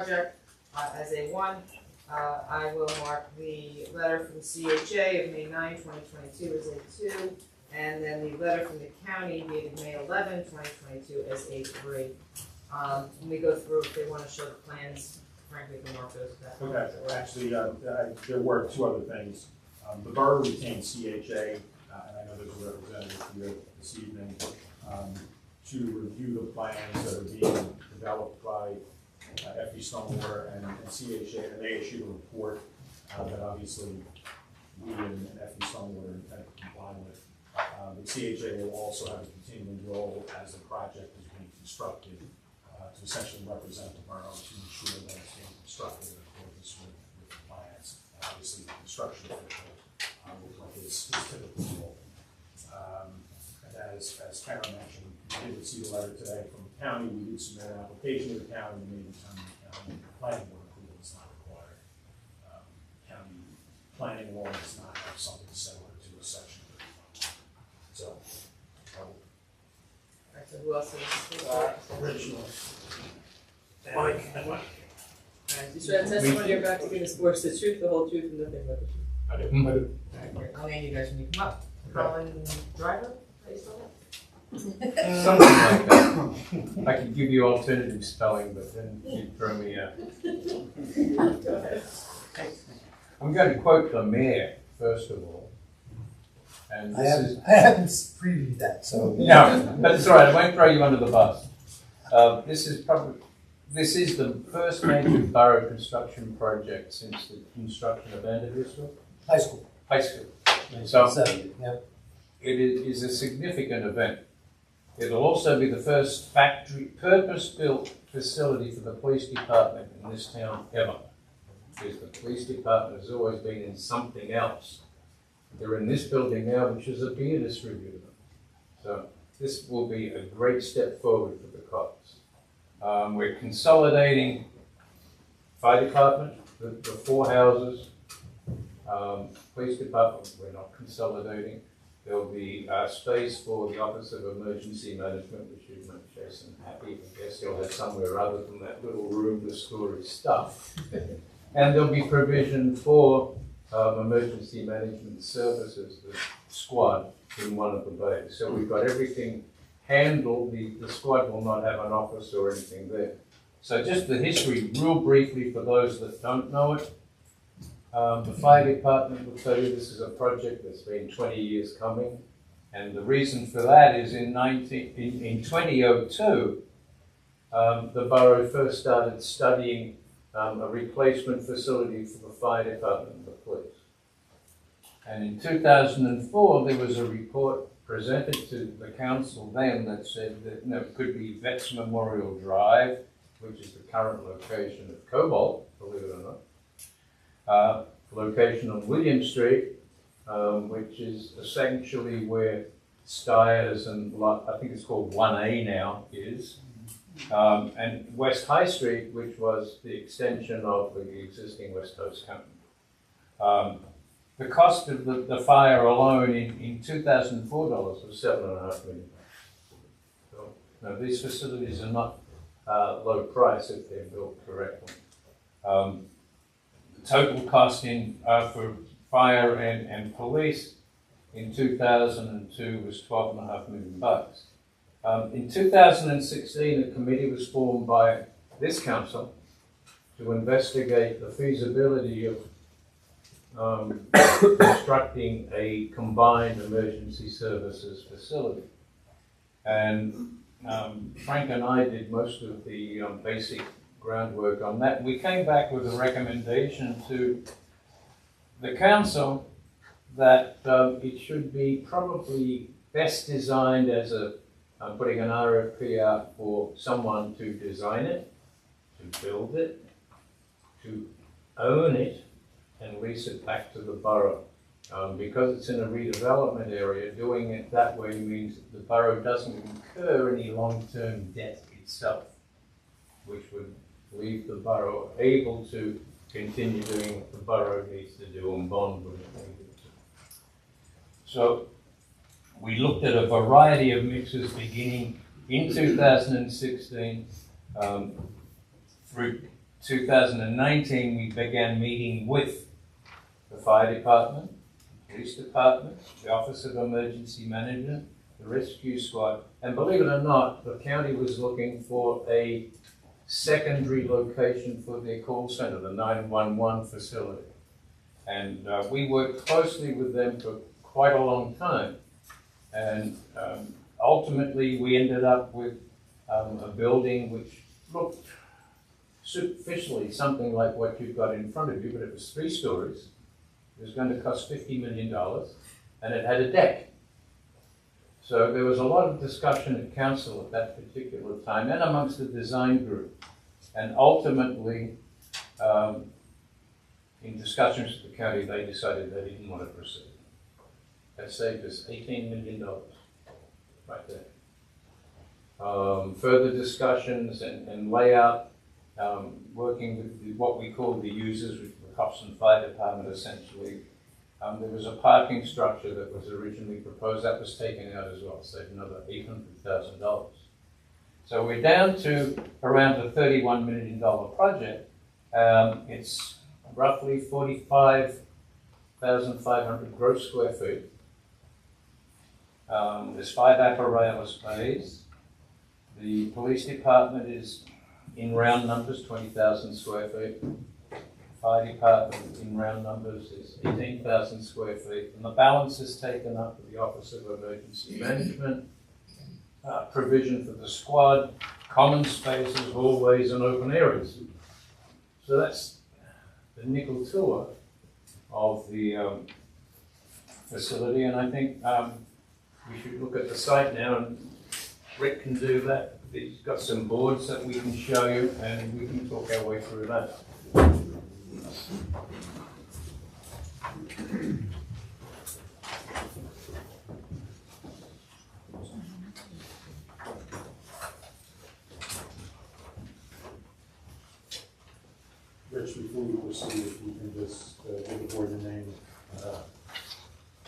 project as A1. I will mark the letter from the CHA of May 9, 2022 as A2, and then the letter from the county dated May 11, 2022 as A3. When we go through, if they want to show the plans, frankly, we can mark those back. Okay, actually, there were two other things. The borough retained CHA, and I know there's a representative here this evening, to review the plans that are being developed by FE Stormwater and CHA, and they issued a report that obviously we and FE Stormwater intend to comply with. The CHA will also have a continuing role as the project is being constructed to essentially represent the borough to ensure that it's being constructed in accordance with the plans. Obviously, the construction official will play his typical role. And as Karen mentioned, we did receive a letter today from the county. We did submit an application to the county. We made determine the county planning board approval is not required. County planning law does not have something similar to a section 35. So, Alright, so who else is? Rich. Alright, you swear the testimony you're about to give us force the truth, the whole truth, and nothing but the truth. I do. Alright, great. I'll name you guys when you come up. Colin Driver, how you spell that? Something like that. I could give you alternative spelling, but then you'd throw me out. Go ahead. I'm going to quote the mayor, first of all. And I this haven't previewed that, so. No, but it's all right. I won't throw you under the bus. This is the first major borough construction project since the construction of Vanderbilt High school. High School. So 1970, yep. it is a significant event. It'll also be the first factory, purpose-built facility for the police department in this town ever. Because the police department has always been in something else. They're in this building now, which is a beer distributor. So this will be a great step forward for the cops. We're consolidating fire department, the four houses. Police department, we're not consolidating. There'll be space for the Office of Emergency Management, which should make Jason happy. I guess he'll have somewhere other than that little room to store his stuff. And there'll be provision for emergency management services, the squad in one of the bays. So we've got everything handled. The squad will not have an office or anything there. So just the history, real briefly for those that don't know it. The fire department will tell you this is a project that's been 20 years coming. And the reason for that is in 2002, the borough first started studying a replacement facility for the fire department and the police. And in 2004, there was a report presented to the council then that said that it could be Vets Memorial Drive, which is the current location of Cobalt, believe it or not. Location on William Street, which is essentially where Stiers and I think it's called 1A now is. And West High Street, which was the extension of the existing West Coast Company. The cost of the fire alone in 2004 dollars was $7.5 million. So, now these facilities are not low price if they're built correctly. The total cost for fire and police in 2002 was $12.5 million. In 2016, a committee was formed by this council to investigate the feasibility of constructing a combined emergency services facility. And Frank and I did most of the basic groundwork on that. We came back with a recommendation to the council that it should be probably best designed as I'm putting an RFP out for someone to design it, to build it, to own it, and lease it back to the borough. Because it's in a redevelopment area, doing it that way means that the borough doesn't incur any long-term debt itself, which would leave the borough able to continue doing what the borough needs to do and bond when it needed to. So we looked at a variety of mixes beginning in 2016 through 2019, we began meeting with the fire department, the police department, the Office of Emergency Management, the rescue squad, and believe it or not, the county was looking for a secondary location for their call center, the 911 facility. And we worked closely with them for quite a long time. And ultimately, we ended up with a building which looked superficially something like what you've got in front of you, but it was 3 stories. It was going to cost $50 million, and it had a deck. So there was a lot of discussion at council at that particular time, and amongst the design group. And ultimately, in discussions with the county, they decided they didn't want to proceed. That saved us $18 million, right there. Further discussions and layout, working with what we call the users, which were cops and fire department essentially. There was a parking structure that was originally proposed that was taken out as well, saved another $800,000. So we're down to around a $31 million project. It's roughly 45,500 gross square feet. There's 5 apparatus bays. The police department is, in round numbers, 20,000 square feet. Fire department, in round numbers, is 18,000 square feet. And the balance is taken up with the Office of Emergency Management, provision for the squad, common spaces, hallways, and open areas. So that's the nickel tour of the facility, and I think we should look at the site now, and Rick can do that. He's got some boards that we can show you, and we can talk our way through that. Rich, before we proceed, if you can just give the board your name,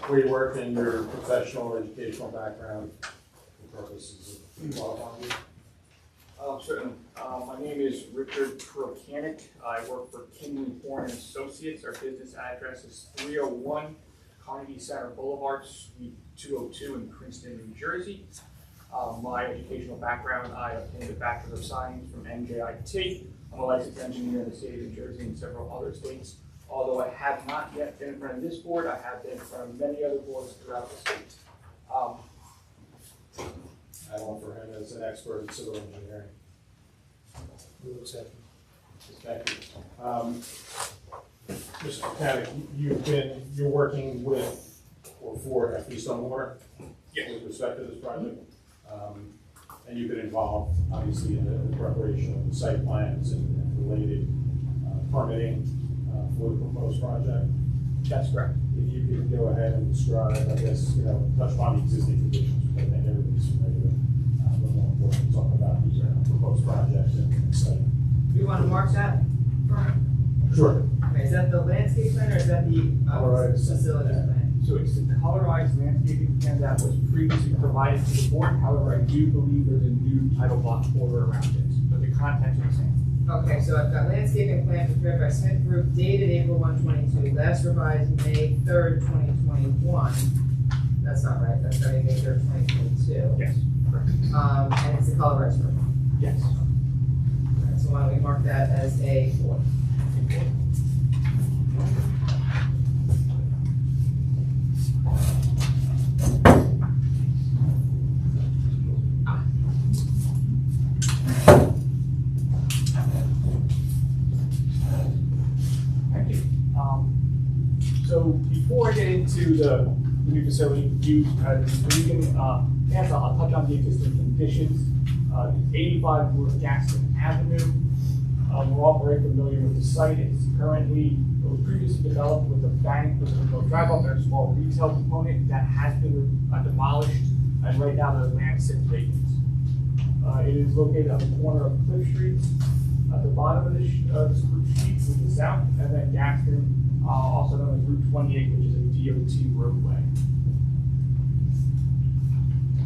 where you work, and your professional or educational background for purposes of qualifying you. Certainly. My name is Richard Prokanic. I work for Kinley Horn and Associates. Our business address is 301 Carnegie Center Boulevard, Suite 202 in Princeton, New Jersey. My educational background, I obtained a Bachelor of Science from MJIT. I'm a licensed engineer in the state of New Jersey and several other states. Although I have not yet been in front of this board, I have been in front of many other boards throughout the state. I offer him as an expert in civil engineering. We'll accept it. Thank you. Mr. Mechanic, you're working with or for FD Stormwater? Yes. With respect to this project? And you've been involved, obviously, in the preparation of the site plans and related permitting for the proposed project? That's correct. If you could go ahead and describe, I guess, touch upon the existing conditions, but I think everybody's familiar with, a little more important to talk about the proposed project and the site. Do you want to mark that? Sure. Okay, is that the landscape plan or is that the Colorized. facilities plan? So it's the colorized landscaping plan that was previously provided to the board. However, I do believe there's a new title block border around it, but the contents are the same. Okay, so I've got landscaping plan prepared by Smith Group, dated April 1, 22, last revised May 3rd, 2021. That's not right, that's already May 3rd, 2022. Yes, correct. And it's the colorized version. Yes. Alright, so why don't we mark that as A4? Thank you. So before I get into the new facility use, we can, I'll touch on the existing conditions. It's 85 North Gaston Avenue. We're all very familiar with the site. It was previously developed with a bank, with a remote drive-up and a small retail component that has been demolished, and right now the land sits vacant. It is located on the corner of Cliff Street, at the bottom of the sheet, which is south, and then Gaston, also known as Route 28, which is a DOT roadway.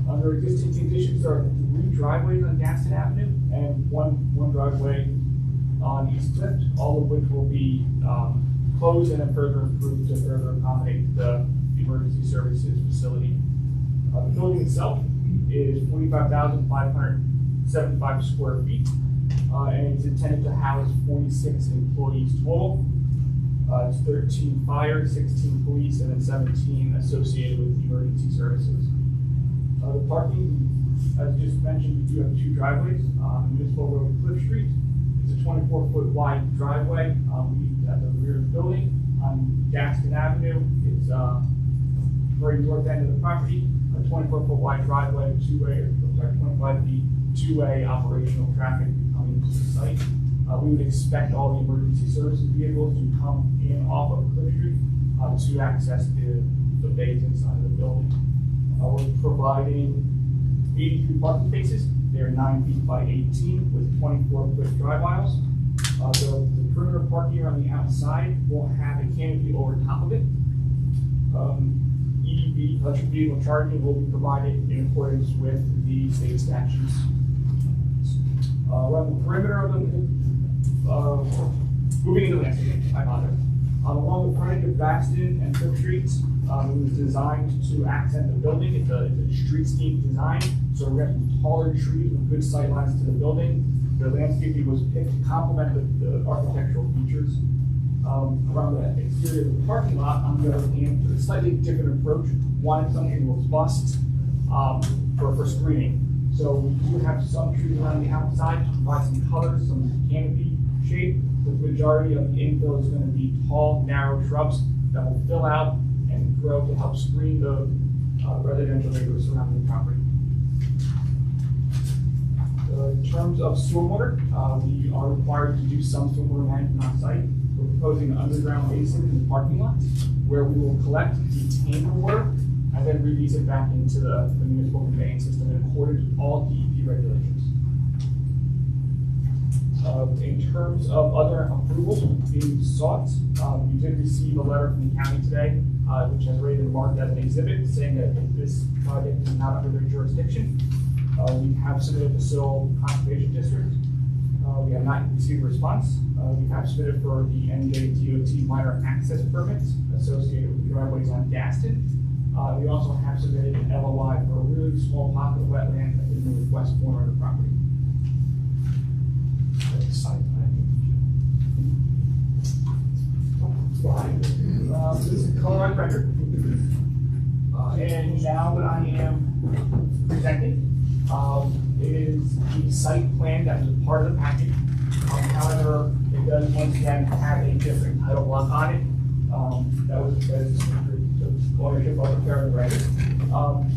Under existing conditions, there are 3 driveways on Gaston Avenue and one driveway on East Cliff, all of which will be closed and then further improved to further accommodate the emergency services facility. The building itself is 45,575 square feet, and it's intended to house 46 employees total. It's 13 fire, 16 police, and then 17 associated with emergency services. The parking, as just mentioned, we do have 2 driveways. Municipal Road, Cliff Street. It's a 24-foot wide driveway at the rear of the building. On Gaston Avenue, it's very north end of the property. A 24-foot wide driveway, 25 feet, two-way operational traffic coming to the site. We would expect all the emergency services vehicles to come in off of Cliff Street to access the bays inside of the building. We're providing 83 parking spaces. They're 9 feet by 18 with 24-foot drive aisles. The perimeter parking on the outside will have a canopy over top of it. EV, electric vehicle charging, will be provided in accordance with the state statutes. Around the perimeter of the, moving into the next page, I apologize. Along the frontage of Baston and Cook Streets, it was designed to accent the building. It's a streetscape design, so we have some taller trees with good sight lines to the building. The landscaping was picked to complement the architectural features. Around the exterior of the parking lot, on the other hand, took a slightly different approach. Wanted something robust for screening. So we do have some trees around the outside to provide some colors, some canopy shape. The majority of the infill is going to be tall, narrow shrubs that will fill out and grow to help screen the residential neighborhoods surrounding the property. In terms of stormwater, we are required to do some stormwater management on site. We're proposing an underground basin in the parking lot where we will collect, detain the water, and then release it back into the municipal conveyance system in accordance with all DEP regulations. In terms of other approvals being sought, we did receive a letter from the county today, which has already been marked as an exhibit, saying that this project is not under their jurisdiction. We have submitted to Soil Conservation District. We have not received a response. We have submitted for the NJDOT minor access permits associated with the driveways on Gaston. We also have submitted an LOI for a really small pocket of wetland in the northwest corner of the property. Site plan. This is a color on record. And now what I am presenting is the site plan that was a part of the package. However, it does once again have a different title block on it. That was because the ownership of the fair writer.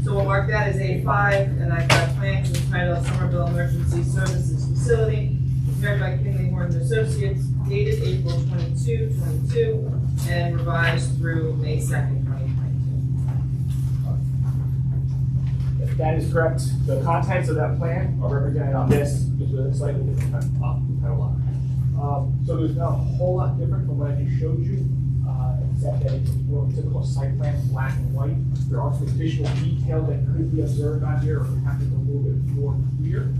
So we'll mark that as A5, and I've got plans entitled Somerville Emergency Services Facility, prepared by Kinley Horn Associates, dated April 22, 22, and revised through May 2nd, 2022. If that is correct, the contents of that plan are represented on this, just with a slightly different title block. So there's not a whole lot different from what I just showed you, except that it's more of a typical site plan, black and white. There are some additional details that could be observed on here, or perhaps it's a little bit more clear.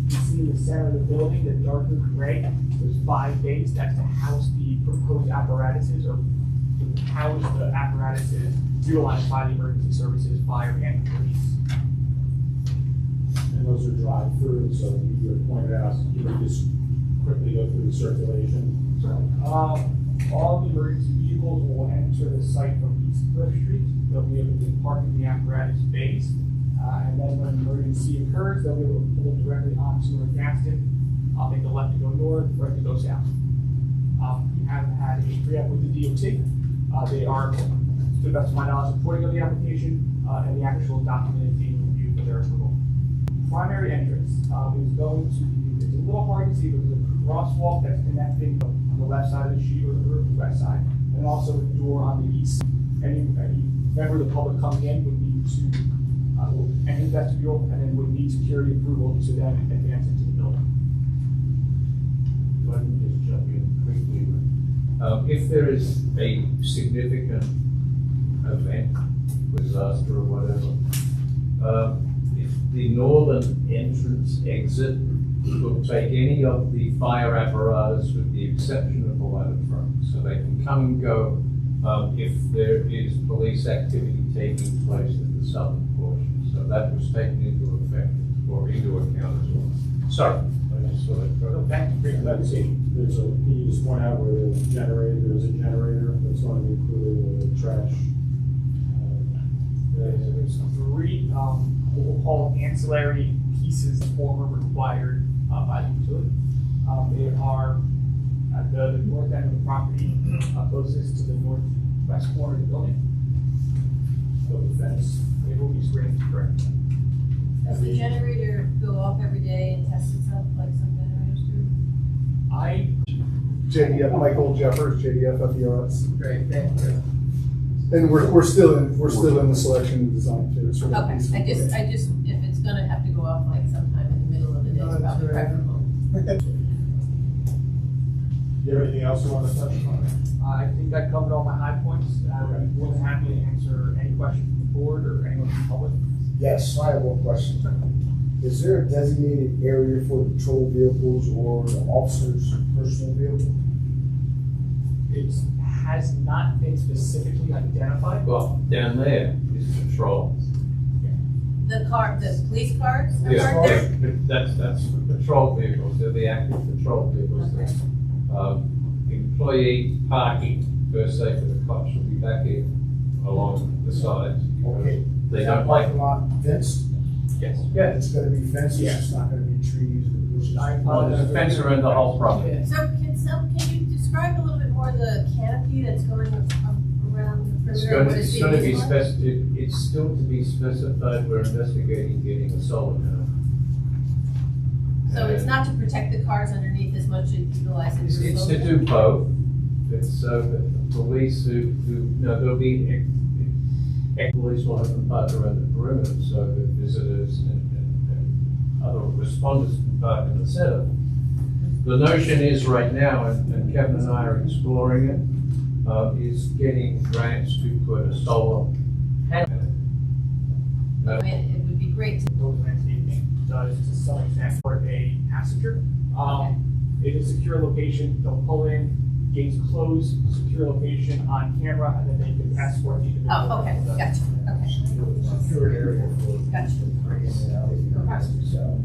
You see in the center of the building, the darker gray, there's 5 bays. That's to house the proposed apparatuses, or to house the apparatuses utilized by the emergency services, fire, and police. And those are drive-through, so you had pointed out, you would just quickly go through the circulation. All the emergency vehicles will enter the site from East Cliff Street. They'll be able to park in the apparatus bays. And then when an emergency occurs, they'll be able to pull directly onto North Gaston. I'll make the left to go north, right to go south. We have had a pre-app with the DOT. They are, to the best of my knowledge, supporting of the application, and the actual document is being reviewed for their approval. Primary entrance is going to be, it's a little hard to see, but there's a crosswalk that's connecting on the left side of the sheet, or the west side, and also a door on the east. Any member of the public coming in would need to enter the vestibule, and then would need security approval to then advance into the building. Let me just jump in quickly. If there is a significant event, disaster or whatever, if the northern entrance exit will take any of the fire apparatus with the exception of the ladder truck. So they can come and go if there is police activity taking place in the southern portion. So that was taken into effect or into account as well. Sorry, I just saw that. No, thank you for your clarification. Can you just point out where there's a generator that's going to be included with trash? There's three, what we'll call ancillary pieces that were required by the utility. They are at the north end of the property, closest to the northwest corner of the building. So the fence. They will be screened, correct? Does the generator go off every day and test itself like some generators do? JDF, Michael Jeffers, JDF FERS. Great, thank you. And we're still in the selection and design phase. for that Okay, piece of I just, equipment. if it's gonna have to go off like sometime in the middle of the day, it's probably preferable. You have anything else you want to touch on? I think I covered all my high points. I'm more than happy to answer any questions from the board or anyone from the public. Yes, I have one question. Is there a designated area for patrol vehicles or the officers' personal vehicle? It has not been specifically identified. Well, down there is patrol. The police cars are Yeah, parked there? but that's the patrol vehicles, they're the active patrol vehicles. Okay. Employee parking, per se, for the cops will be back here along the sides. because Okay. They Is that don't like, parking lot fenced? Yes. yeah, It's gonna be fenced, Yeah. it's not gonna be trees or bushes? there's a fence around the whole property. So can you describe a little bit more the canopy that's going around the It's perimeter? What going to be used for? it's still to be specified, we're investigating getting a solar panel. So it's And not to protect the cars underneath as much as utilize it It's, for it's to solar? do both. It's so that the police there'll be, police will have them parked around the perimeter so that visitors and other responders can park in the center. The notion is right now, and Kevin and I are exploring it, is getting grants to put a solar panel. I mean, it would be great to, Those landscaping does to some extent for a passenger. It is a secure location, they'll pull in, gates closed, secure location on camera, and then they can escort the individual. oh, okay, gotcha, okay, Secured area for gotcha. bringing it out, you know, so.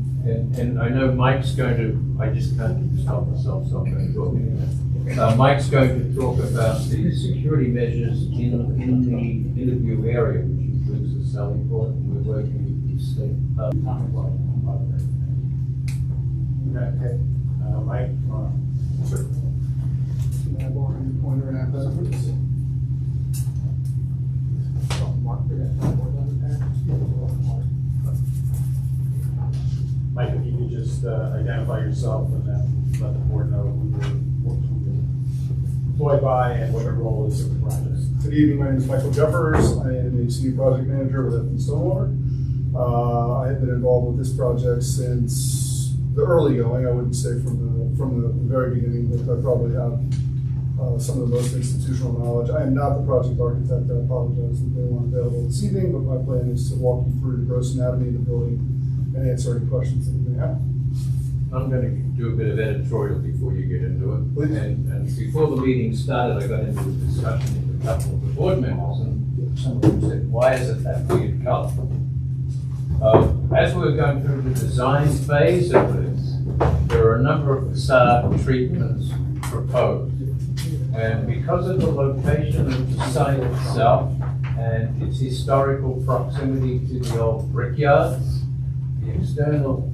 And I know Mike's going to, I just can't stop myself, so I'm going to talk anyway. Mike's going to talk about the security measures in the interview area, which includes the selling point, and we're working with the state. Okay. Mike, come on. Sure. Can I borrow your pointer and have that, please? Mike, if you could just identify yourself and then let the board know who you're employed by and what your role is in the project. Good evening, my name is Michael Jeffers. I am a senior project manager with Stormwater. I have been involved with this project since the early going. I wouldn't say from the very beginning, but I probably have some of the most institutional knowledge. I am not the project architect. I apologize that they weren't available this evening, but my plan is to walk you through the gross anatomy of the building and answer any questions that you may have. I'm going to do a bit of editorial before you get into it. Please. And before the meeting started, I got into a discussion with a couple of the board members, and some of them said, why is it that weird color? As we were going through the design phase of this, there are a number of facade treatments proposed. And because of the location of the site itself and its historical proximity to the old brickyards, the external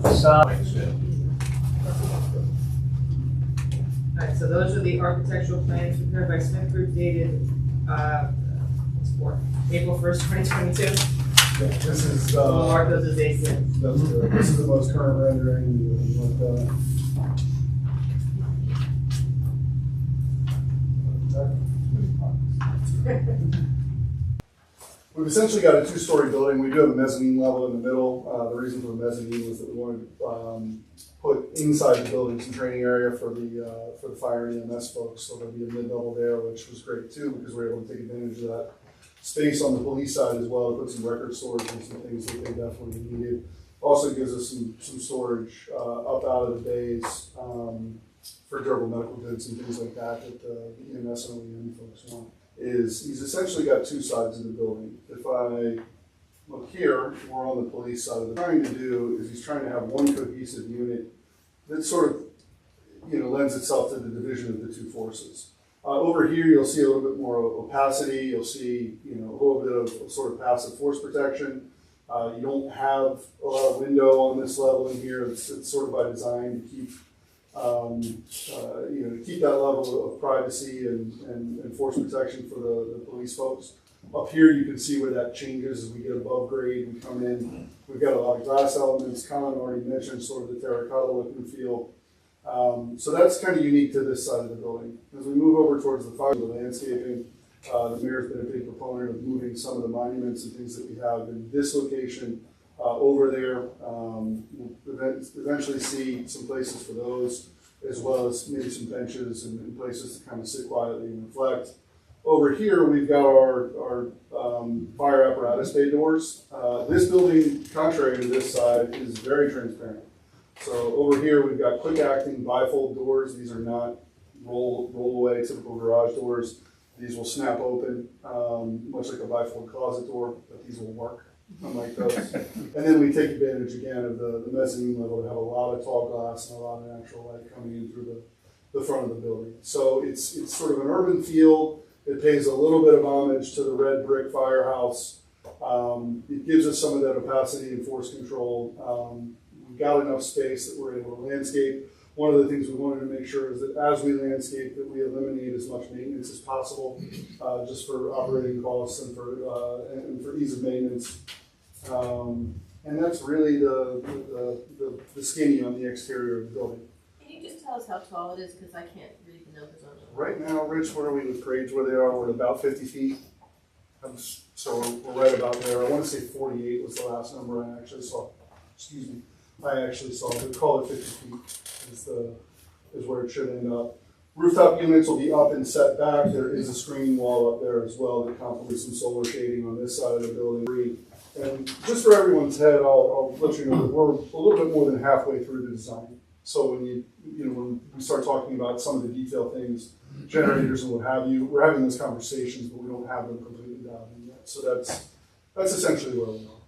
facade makes sense. Alright, so those are the architectural plans prepared by Smith Group dated, April 1st, 2022. This is, We'll mark those as A6. this is the most current rendering. We've essentially got a two-story building. We do have a mezzanine level in the middle. The reason for the mezzanine was that we wanted to put inside the building some training area for the fire and EMS folks. So there'll be a mid-level there, which was great too, because we're able to take advantage of that space on the police side as well, to put some record storage and some things that they definitely needed. Also gives us some storage up out of the bays for durable medical goods and things like that that the EMS and OEM folks want. He's essentially got two sides of the building. If I look here, we're on the police side of the trying to do is he's trying to have one cohesive unit that sort of lends itself to the division of the two forces. Over here, you'll see a little bit more opacity. You'll see, a little bit of sort of passive force protection. You don't have a lot of window on this level in here. It's sort of by design to keep, to keep that level of privacy and force protection for the police folks. Up here, you can see where that changes as we get above grade. We come in. We've got a lot of glass elements. Colin already mentioned sort of the terracotta look and feel. So that's kind of unique to this side of the building. As we move over towards the fire, the landscaping, the mayor's been a big proponent of moving some of the monuments and things that we have in this location over there. We'll eventually see some places for those, as well as maybe some benches and places to kind of sit quietly and reflect. Over here, we've got our fire apparatus bay doors. This building, contrary to this side, is very transparent. So over here, we've got quick acting bifold doors. These are not roll away typical garage doors. These will snap open, much like a bifold closet door, but these will work, unlike those. And then we take advantage again of the mezzanine level to have a lot of tall glass and a lot of natural light coming in through the front of the building. So it's sort of an urban feel. It pays a little bit of homage to the red brick firehouse. It gives us some of that opacity and force control. We've got enough space that we're able to landscape. One of the things we wanted to make sure is that as we landscape, that we eliminate as much maintenance as possible, just for operating costs and for ease of maintenance. And that's really the skinny on the exterior of the building. Can you just tell us how tall it is, because I can't read the numbers on it. Right now, Rich, where are we with grades where they are? We're at about 50 feet. So we're right about there. I want to say 48 was the last number I actually saw. Excuse me. We call it 50 feet is where it should end up. Rooftop units will be up and set back. There is a screening wall up there as well that complements some solar shading on this side of the building. And just for everyone's head, I'll let you know that we're a little bit more than halfway through the design. So when when we start talking about some of the detailed things, generators and what have you, we're having those conversations, but we don't have them completely dialed in yet. So that's essentially where we are.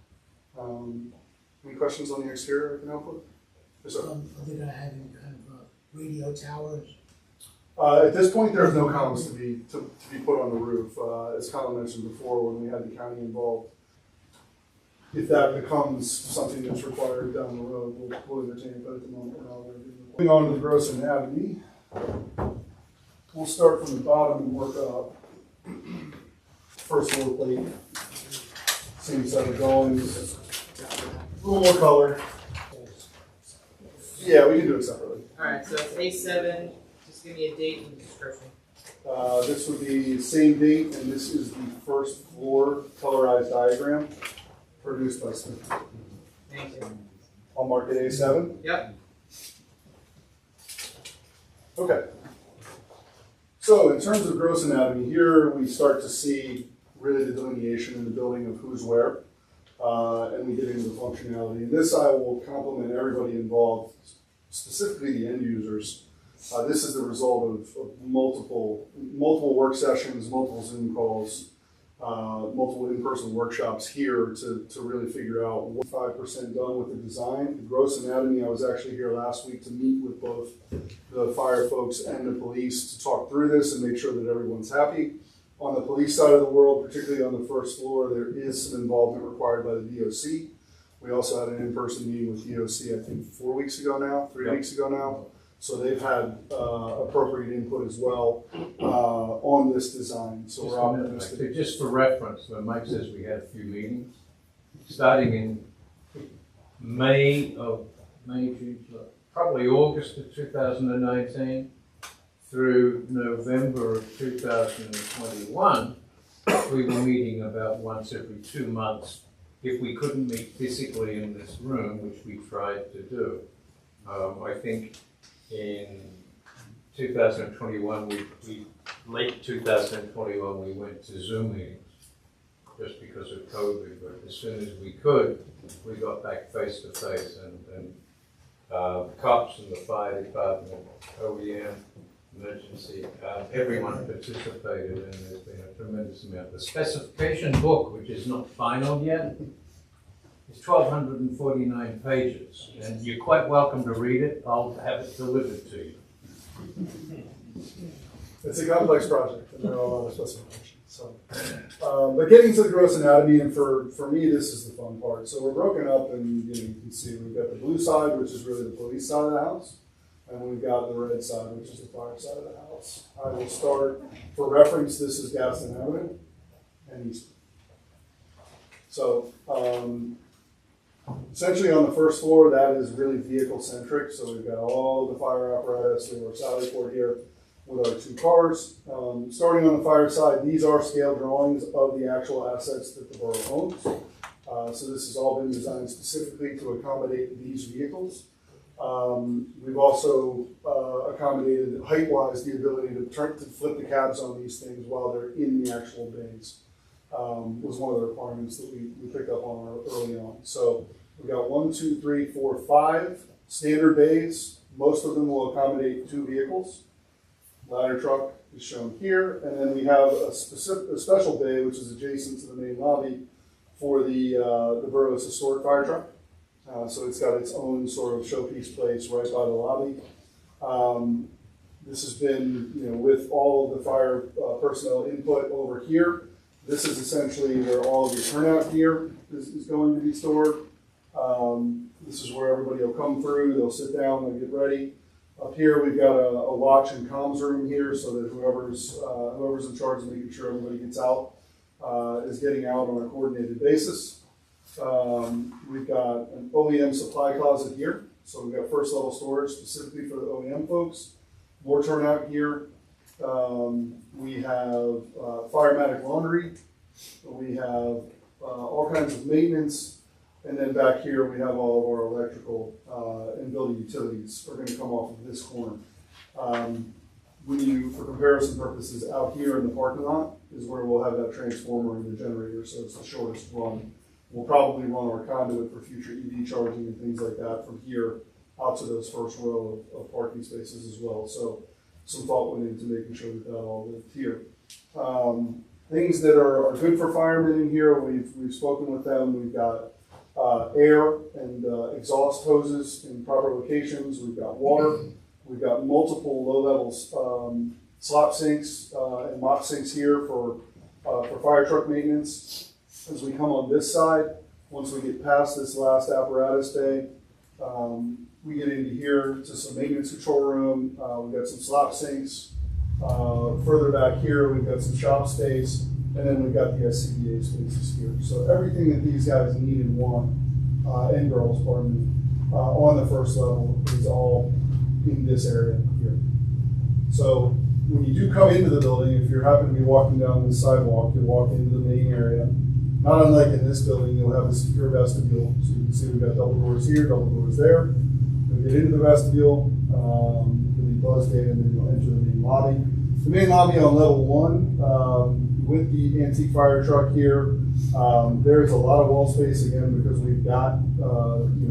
Any questions on the exterior I can help with? Yes, sir. Are they gonna have any kind of radio towers? At this point, there's no columns to be put on the roof. As Colin mentioned before, when we had the county involved, if that becomes something that's required down the road, we'll entertain it. But at the moment, we're not ready. Moving on to the gross anatomy, we'll start from the bottom and work up. First floor plate, same set of drawings. A little more color. Yeah, we can do it separately. Alright, so it's A7, just give me a date and description. This would be the same date, and this is the first floor colorized diagram produced by Smith. Thank you. I'll mark it A7. Yep. Okay. So in terms of gross anatomy, here we start to see really the delineation in the building of who's where. And we get into the functionality. And this I will compliment everybody involved, specifically the end users. This is the result of multiple work sessions, multiple Zoom calls, multiple in-person workshops here to really figure out what 5% done with the design. The gross anatomy, I was actually here last week to meet with both the fire folks and the police to talk through this and make sure that everyone's happy. On the police side of the world, particularly on the first floor, there is some involvement required by the DOC. We also had an in-person meeting with DOC, I think 3 weeks ago now. So they've had appropriate input as well on this design. So we're optimistic. Just for reference, when Mike says we had a few meetings, starting in June, probably August of 2019, through November of 2021, we were meeting about once every 2 months if we couldn't meet physically in this room, which we tried to do. I think in 2021, late 2021, we went to Zoom meetings. just because of COVID, but as soon as we could, we got back face to face, and cops and the fire department, OEM, emergency, everyone participated, and there's been a tremendous amount. The specification book, which is not final yet, is 1,249 pages, and you're quite welcome to read it. I'll have it delivered to you. It's a complex project, and there are a lot of specifications. So, but getting to the gross anatomy, and for me, this is the fun part. So we're broken up, and you can see we've got the blue side, which is really the police side of the house, and we've got the red side, which is the fire side of the house. I will start, for reference, this is Gaston Avenue and East. So essentially on the first floor, that is really vehicle centric. So we've got all the fire apparatus. We have our Sally Port here with our 2 cars. Starting on the fire side, these are scale drawings of the actual assets that the borough owns. So this has all been designed specifically to accommodate these vehicles. We've also accommodated height-wise the ability to flip the cabs on these things while they're in the actual bays. Was one of the requirements that we picked up on early on. So we've got 1, 2, 3, 4, 5 standard bays. Most of them will accommodate 2 vehicles. Ladder truck is shown here, and then we have a special bay which is adjacent to the main lobby for the borough's historic fire truck. So it's got its own sort of showpiece place right by the lobby. This has been, with all of the fire personnel input over here. This is essentially where all of your turnout gear is going to be stored. This is where everybody will come through. They'll sit down, they'll get ready. Up here, we've got a watch and comms room here, so that whoever's in charge of making sure everybody gets out is getting out on a coordinated basis. We've got an OEM supply closet here, so we've got first level storage specifically for the OEM folks. More turnout gear. We have firematic laundry. We have all kinds of maintenance. And then back here, we have all of our electrical and building utilities are going to come off of this corner. For comparison purposes, out here in the parking lot is where we'll have that transformer and the generator, so it's the shortest run. We'll probably run our conduit for future EV charging and things like that from here out to those first row of parking spaces as well. So some thought went into making sure that all lived here. Things that are good for firemen in here, we've spoken with them. We've got air and exhaust hoses in proper locations. We've got water. We've got multiple low-level slop sinks and mop sinks here for fire truck maintenance. As we come on this side, once we get past this last apparatus bay, we get into here to some maintenance control room. We've got some slop sinks. Further back here, we've got some shop space. And then we've got the SCBA spaces here. So everything that these guys need and want, and girls, pardon me, on the first level is all in this area here. So when you do come into the building, if you happen to be walking down this sidewalk, you'll walk into the main area. Not unlike in this building, you'll have a secure vestibule. So you can see we've got double doors here, double doors there. You'll get into the vestibule, you'll be buzzed in, and then you'll enter the main lobby. The main lobby on level 1, with the antique fire truck here, there's a lot of wall space again because we've got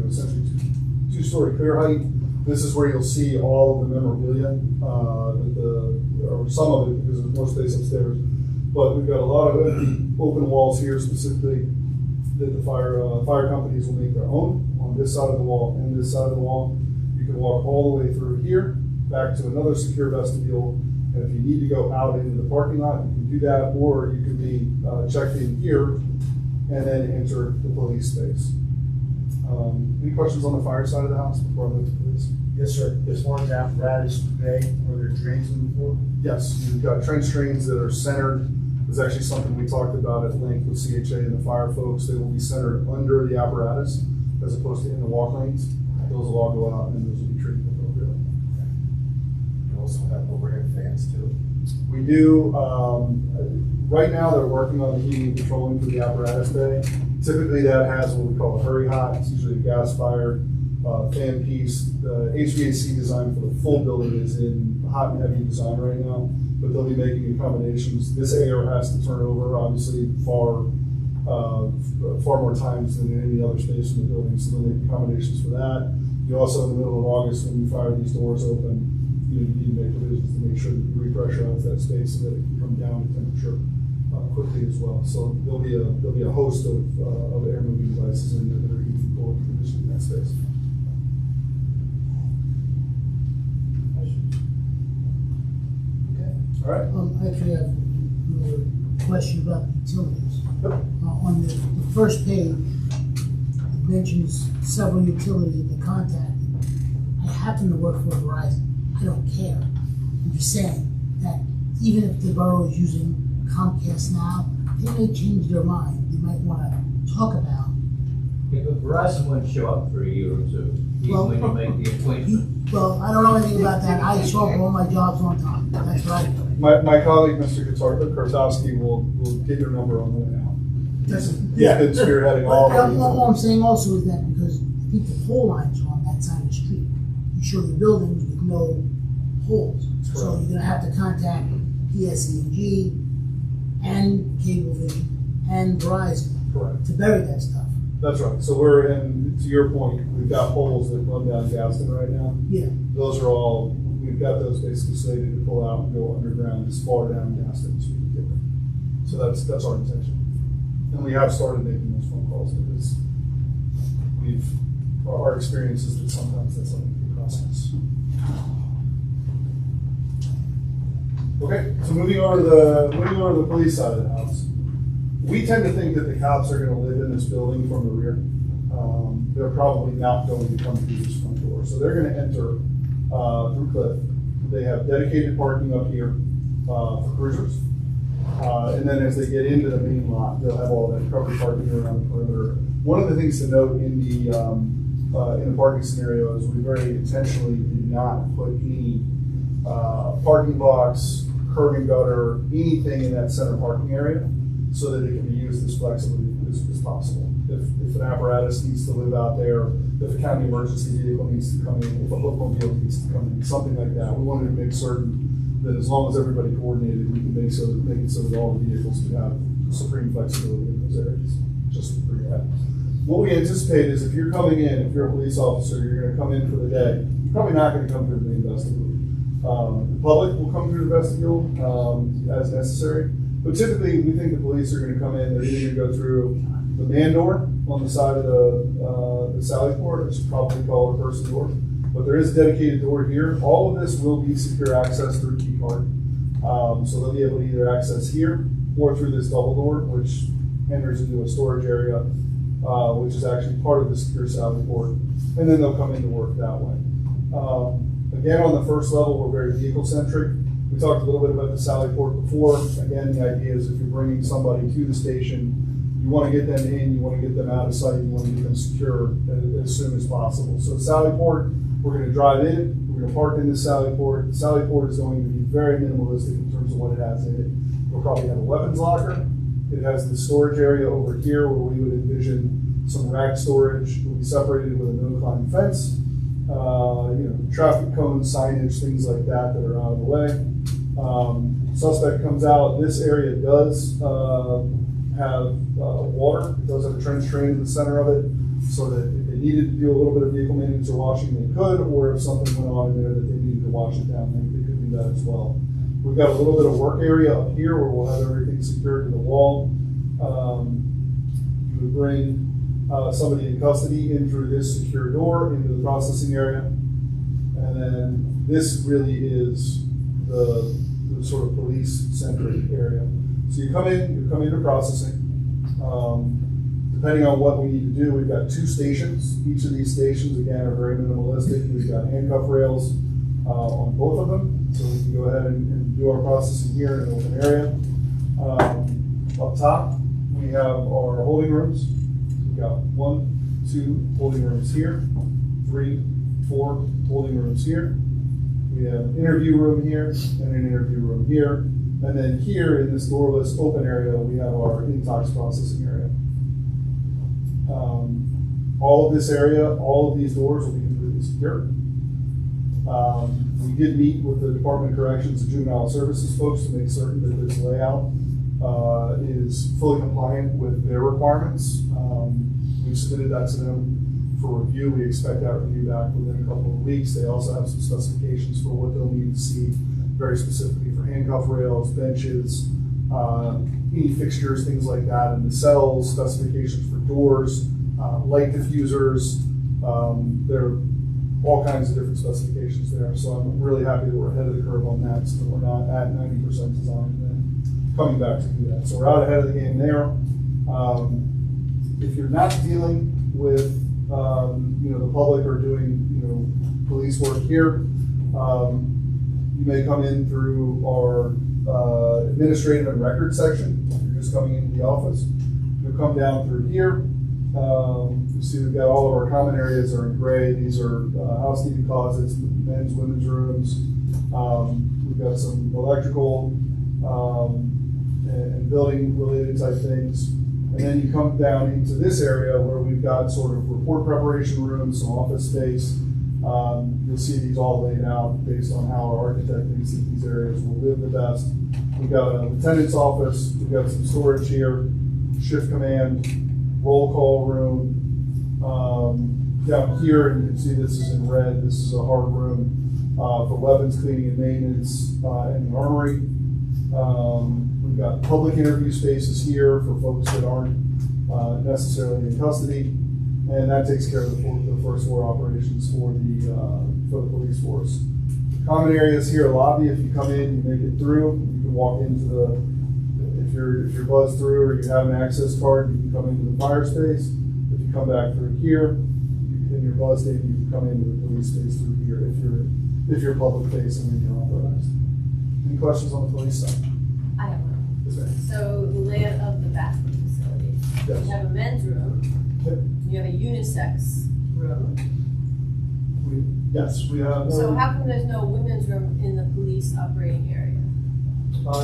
essentially two-story clear height. This is where you'll see all of the memorabilia, or some of it because there's more space upstairs. But we've got a lot of open walls here specifically that the fire companies will make their own on this side of the wall and this side of the wall. You can walk all the way through here, back to another secure vestibule. And if you need to go out into the parking lot, you can do that, or you can be checked in here and then enter the police space. Any questions on the fire side of the house before I move to police? Yes, sir. As far as apparatus bay, were there drains in the floor? Yes, you've got trench drains that are centered. There's actually something we talked about at length with CHA and the fire folks. They will be centered under the apparatus as opposed to in the walk lanes. Those will all go out and those will be treated appropriately. You also have overhead fans too? We do. Right now they're working on the heating and controlling for the apparatus bay. Typically that has what we call a hurry hot. It's usually a gas-fired fan piece. The HVAC design for the full building is in hot and heavy design right now, but they'll be making accommodations. This air has to turn over, obviously, far far more times than in any other space in the building, so they'll make accommodations for that. You also, in the middle of August, when you fire these doors open, you need to make provisions to make sure that you repressurize that space so that it can come down to temperature quickly as well. So there'll be a host of air moving devices in there that are heating, cooling, conditioning that space. All right. I actually have another question about the utilities. On the first page, it mentions several utilities that they contacted. I happen to work for Verizon. I don't care. I'm just saying that even if the borough is using Comcast now, they may change their mind. They might want to talk about. Yeah, but Verizon won't show up for a year or two, even Well, when you make the appointment. Well, I don't know anything about that. I show up for all my jobs on time. That's what I do. My colleague, Mr. Kartowski, will get your number on the way out. He's been spearheading all of these. All I'm saying also is that because I think the pole lines are on that side of the street, you show the buildings with no poles. So you're gonna have to contact PSE&G and Cablevision and Verizon Correct. to bury that stuff. That's right. So we're in, to your point, we've got poles that run down Gaston right now. Yeah. Those are all, we've got those basically slated to pull out and go underground as far down Gaston as we can get them. So that's our intention. And we have started making those phone calls because our experience is that sometimes that's a lengthy process. Okay, so moving on to the police side of the house. We tend to think that the cops are gonna live in this building from the rear. They're probably not going to come through this front door. So they're gonna enter through Cliff. They have dedicated parking up here for cruisers. And then as they get into the main lot, they'll have all that covered parking around the perimeter. One of the things to note in the parking scenario is we very intentionally did not put any parking blocks, curb and gutter, anything in that center parking area, so that it can be used as flexibly as possible. If an apparatus needs to live out there, if a county emergency vehicle needs to come in, if a locomotive needs to come in, something like that, we wanted to make certain that as long as everybody coordinated, we can make it so that all the vehicles can have supreme flexibility in those areas, just for your head. What we anticipate is if you're coming in, if you're a police officer, you're gonna come in for the day, you're probably not gonna come through the main vestibule. The public will come through the vestibule as necessary, but typically we think the police are gonna come in, they're either gonna go through the man door on the side of the sally port, which is probably called a person door. But there is a dedicated door here. All of this will be secure access through key card. So they'll be able to either access here or through this double door, which enters into a storage area, which is actually part of the secure sally port. And then they'll come into work that way. Again, on the first level, we're very vehicle centric. We talked a little bit about the sally port before. Again, the idea is if you're bringing somebody to the station, you want to get them in, you want to get them out of sight, you want to get them secure as soon as possible. So sally port, we're going to drive in, we're going to park in the sally port. The sally port is going to be very minimalistic in terms of what it has in it. We'll probably have a weapons locker. It has the storage area over here where we would envision some rack storage. It will be separated with a no-climb fence. Traffic cones, signage, things like that that are out of the way. Suspect comes out. This area does have water. It does have a trench drain in the center of it, so that if they needed to do a little bit of vehicle maintenance or washing, they could, or if something went on in there that they needed to wash it down, they could do that as well. We've got a little bit of work area up here where we'll have everything secured to the wall. You would bring somebody in custody in through this secure door into the processing area. And then this really is the sort of police-centric area. So you come into processing. Depending on what we need to do, we've got 2 stations. Each of these stations, again, are very minimalistic. We've got handcuff rails on both of them, so we can go ahead and do our processing here in an open area. Up top, we have our holding rooms. We've got 1, 2 holding rooms here, 3, 4 holding rooms here. We have an interview room here and an interview room here. And then here in this doorless open area, we have our intox processing area. All of this area, all of these doors will be completely secure. We did meet with the Department of Corrections and Juvenile Services folks to make certain that this layout is fully compliant with their requirements. We've submitted that to them for review. We expect that review back within a couple of weeks. They also have some specifications for what they'll need to see, very specifically for handcuff rails, benches, any fixtures, things like that in the cells, specifications for doors, light diffusers. There are all kinds of different specifications there. So I'm really happy that we're ahead of the curve on that, so that we're not at 90% design and then coming back to do that. So we're out ahead of the game there. If you're not dealing with the public or doing police work here, you may come in through our administrative and record section. If you're just coming into the office, you'll come down through here. You see we've got all of our common areas are in gray. These are housekeeping closets, men's, women's rooms. We've got some electrical and building related type things. And then you come down into this area where we've got sort of report preparation rooms, some office space. You'll see these all laid out based on how our architect thinks that these areas will live the best. We've got a lieutenant's office. We've got some storage here, shift command, roll call room. Down here, and you can see this is in red. This is a hard room for weapons cleaning and maintenance in the armory. We've got public interview spaces here for folks that aren't necessarily in custody, and that takes care of the first floor operations for the police force. Common areas here, lobby. If you come in, you make it through. You can walk into if you're buzzed through or you have an access card, you can come into the fire space. If you come back through here, in your buzzed in, you can come into the police space through here if you're public facing and you're authorized. Any questions on the police side? I have one. Yes, ma'am. So the layout of the bathroom facility. Yes. You have a men's room. Yep. You have a unisex room. Yes, we have. So how come there's no women's room in the police operating area?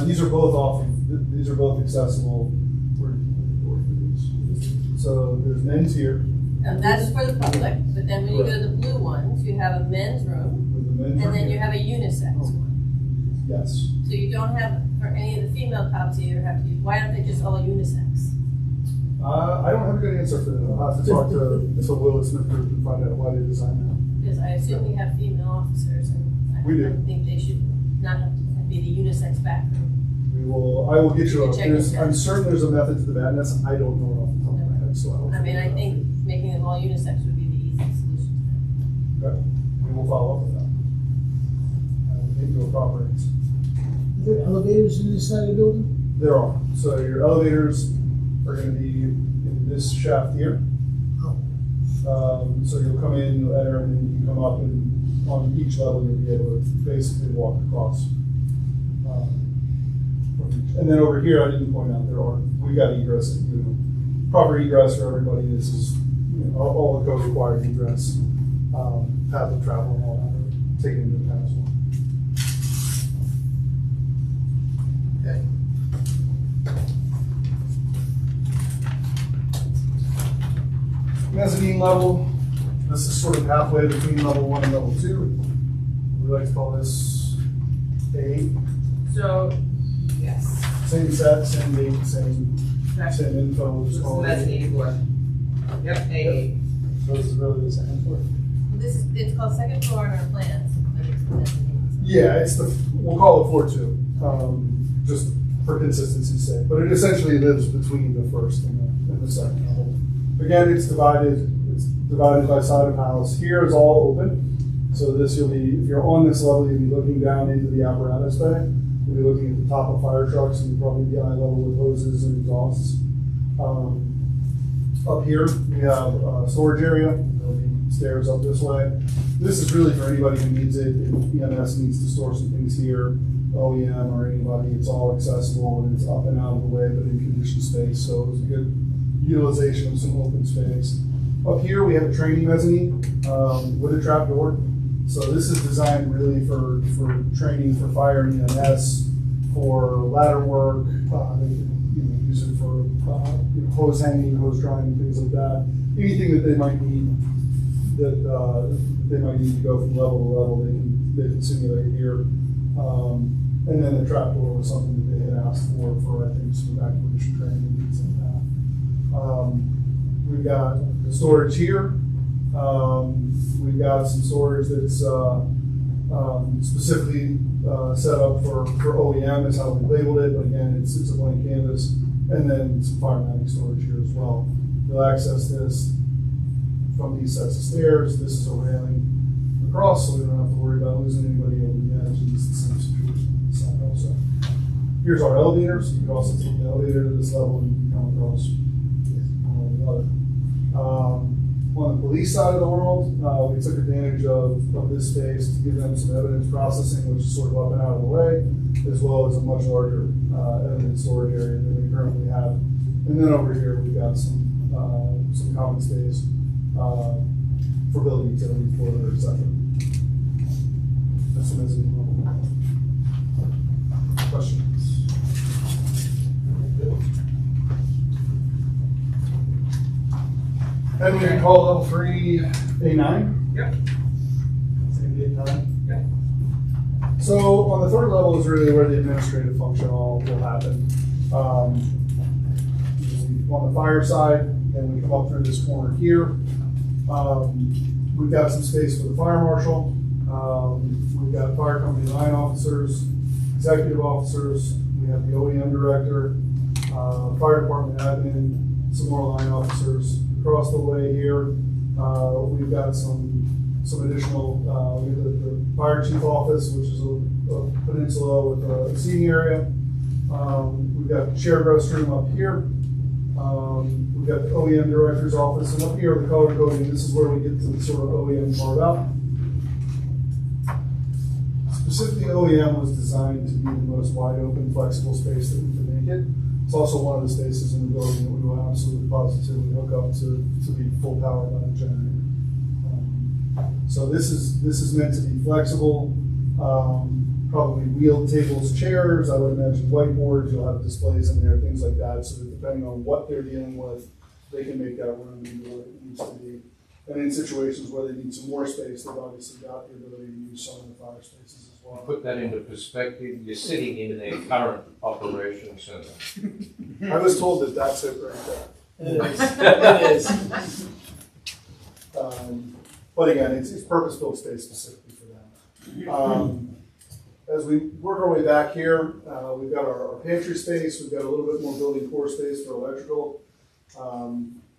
These are both accessible. Where do you go for these? So there's men's here. And that's for the public, but then when you go to the blue ones, you have a men's room, With the men's and then room you here. have a unisex one. Yes. So you don't have, for any of the female cops, you either have to, why aren't they just all unisex? I don't have a good answer for that. I'll have to talk to Will Smith Group and find out why they designed that. Because I assume we have female officers, and We do. I think they should not have to be the unisex bathroom. I will get you You can check it. I'm certain there's a method to the madness. I don't know off the top of my head, so I don't. I mean, I think making them all unisex would be the easiest solution. Okay. We will follow up with that. I will give you a proper answer. Are there elevators in this side of the building? There are. So your elevators are going to be in this shaft here. So you'll come in, you'll enter, and then you can come up, and on each level you'll be able to basically walk across. And then over here, I didn't point out we got egress, proper egress for everybody. This is all the code required egress, path of travel, and all that are taken into account as well. Okay. Mezzanine level. This is sort of halfway between level 1 and level 2. We like to call this A. So, yes. Same set, same date, same info. This is the mezzanine floor. Yep, A8. So this is really the second floor. Well, it's called second floor on our plans, but it's the mezzanine. Yeah, we'll call it floor 2, just for consistency's sake. But it essentially lives between the first and the second level. Again, it's divided by side of house. Here is all open. So if you're on this level, you'll be looking down into the apparatus bay. You'll be looking at the top of fire trucks, and you'll probably be eye level with hoses and exhausts. Up here, we have a storage area. There'll be stairs up this way. This is really for anybody who needs it. If EMS needs to store some things here, OEM or anybody, it's all accessible and it's up and out of the way, but in conditioned space. So it was a good utilization of some open space. Up here, we have a training mezzanine with a trap door. So this is designed really for training for fire and EMS, for ladder work. They can use it for hose hanging, hose drying, things like that. Anything that they might need to go from level to level, they can simulate here. And then the trapdoor was something that they had asked for I think some evacuation training and things like that. We've got storage here. We've got some storage that's specifically set up for OEM is how we labeled it, but again, it's a blank canvas. And then some firematic storage here as well. You'll access this from these sets of stairs. This is a railing across, so we don't have to worry about losing anybody over the edge. And it's the same situation on this side also. Here's our elevator, so you can also take the elevator to this level and come across one or the other. On the police side of the world, we took advantage of this space to give them some evidence processing, which is sort of up and out of the way, as well as a much larger evidence storage area than we currently have. And then over here, we've got some common space for building utilities, boiler, et cetera. That's the mezzanine level. Questions? And we can call level 3 A9? Yep. Same A9? Yep. So on the third level is really where the administrative function all will happen. On the fire side, and we come up through this corner here. We've got some space for the fire marshal. We've got fire company line officers, executive officers. We have the OEM director, fire department admin, some more line officers. Across the way here, we've got some additional, we have the fire chief office, which is a peninsula with a seating area. We've got shared restroom up here. We've got the OEM director's office, and up here the color coding. This is where we get to the sort of OEM part out. Specifically, OEM was designed to be the most wide open, flexible space that we can make it. It's also one of the spaces in the building that we will absolutely positively hook up to be full power by the generator. So this is meant to be flexible. Probably wheeled tables, chairs. I would imagine whiteboards. You'll have displays in there, things like that. So that depending on what they're dealing with, they can make that room into what it needs to be. And in situations where they need some more space, they've obviously got the ability to use some of the fire spaces as well. Put that into perspective, you're sitting in their current operations center. I was told that that's it right there. It is. But again, it's purpose-built space specifically for them. As we work our way back here, we've got our pantry space. We've got a little bit more building core space for electrical.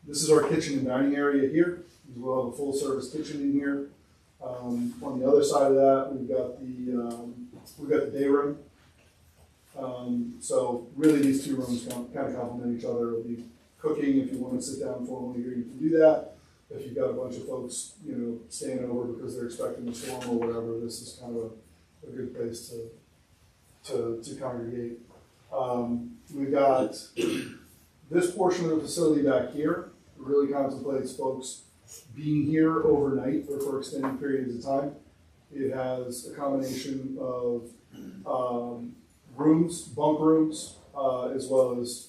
This is our kitchen and dining area here. We'll have a full-service kitchen in here. On the other side of that, we've got the day room. So really, these two rooms kind of complement each other. It'll be cooking if you want to sit down formally here, you can do that. If you've got a bunch of folks, staying over because they're expecting a storm or whatever, this is kind of a good place to congregate. We've got this portion of the facility back here. It really contemplates folks being here overnight or for extended periods of time. It has a combination of rooms, bunk rooms, as well as